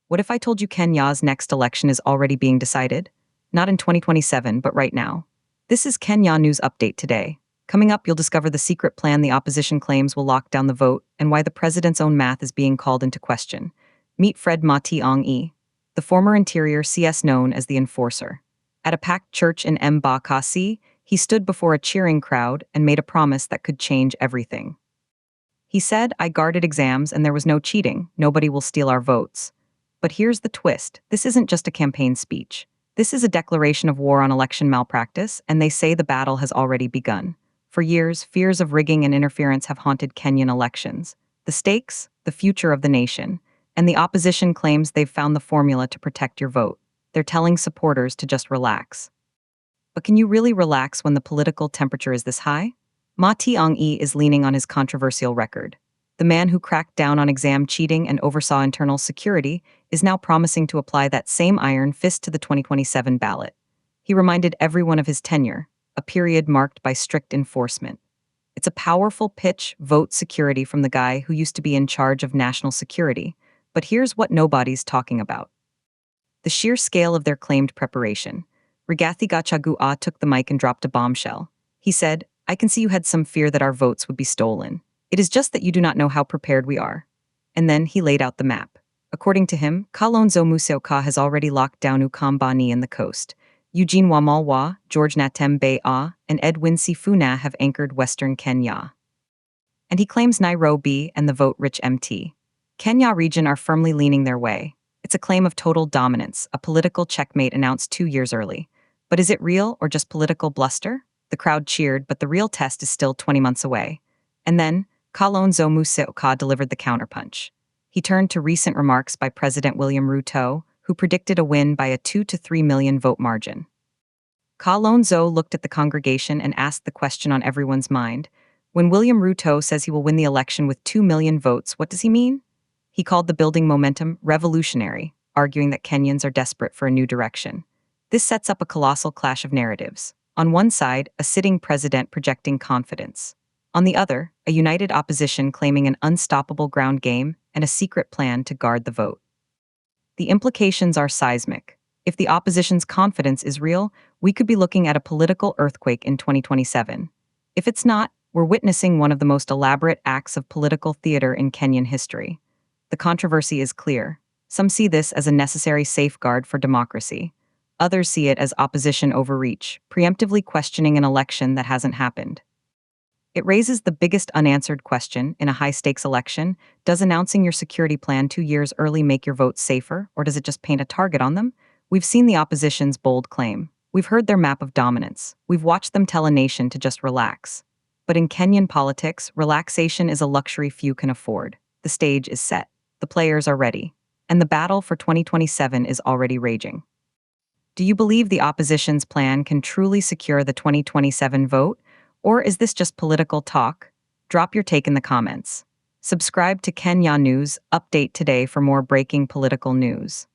What if I told you Kenya's next election is already being decided? Not in 2027, but right now. This is Kenya News Update today. Coming up, you'll discover the secret plan the opposition claims will lock down the vote and why the president's own math is being called into question. Meet Fred Matiang'i, the former Interior CS known as the Enforcer. At a packed church in Mbakasi, he stood before a cheering crowd and made a promise that could change everything. He said, "I guarded exams and there was no cheating. Nobody will steal our votes." But here's the twist. This isn't just a campaign speech. This is a declaration of war on election malpractice, and they say the battle has already begun. For years, fears of rigging and interference have haunted Kenyan elections. The stakes, the future of the nation, and the opposition claims they've found the formula to protect your vote. They're telling supporters to just relax. But can you really relax when the political temperature is this high? Matiang'i is leaning on his controversial record. The man who cracked down on exam cheating and oversaw internal security is now promising to apply that same iron fist to the 2027 ballot. He reminded everyone of his tenure, a period marked by strict enforcement. It's a powerful pitch, vote security from the guy who used to be in charge of national security. But here's what nobody's talking about: the sheer scale of their claimed preparation. Rigathi Gachagua took the mic and dropped a bombshell. He said, "I can see you had some fear that our votes would be stolen. It is just that you do not know how prepared we are." And then he laid out the map. According to him, Kalonzo Musyoka has already locked down Ukambani and the coast. Eugene Wamalwa, George Natembeya, and Edwin Sifuna have anchored western Kenya. And he claims Nairobi and the vote-rich MT Kenya region are firmly leaning their way. It's a claim of total dominance, a political checkmate announced 2 years early. But is it real or just political bluster? The crowd cheered, but the real test is still 20 months away. And then, Kalonzo Musyoka delivered the counterpunch. He turned to recent remarks by President William Ruto, who predicted a win by a 2 to 3 million vote margin. Kalonzo looked at the congregation and asked the question on everyone's mind. When William Ruto says he will win the election with 2 million votes, what does he mean? He called the building momentum revolutionary, arguing that Kenyans are desperate for a new direction. This sets up a colossal clash of narratives. On one side, a sitting president projecting confidence. On the other, a united opposition claiming an unstoppable ground game and a secret plan to guard the vote. The implications are seismic. If the opposition's confidence is real, we could be looking at a political earthquake in 2027. If it's not, we're witnessing one of the most elaborate acts of political theater in Kenyan history. The controversy is clear. Some see this as a necessary safeguard for democracy. Others see it as opposition overreach, preemptively questioning an election that hasn't happened. It raises the biggest unanswered question in a high-stakes election. Does announcing your security plan 2 years early make your votes safer, or does it just paint a target on them? We've seen the opposition's bold claim. We've heard their map of dominance. We've watched them tell a nation to just relax. But in Kenyan politics, relaxation is a luxury few can afford. The stage is set. The players are ready. And the battle for 2027 is already raging. Do you believe the opposition's plan can truly secure the 2027 vote? Or is this just political talk? Drop your take in the comments. Subscribe to Kenya News Update today for more breaking political news.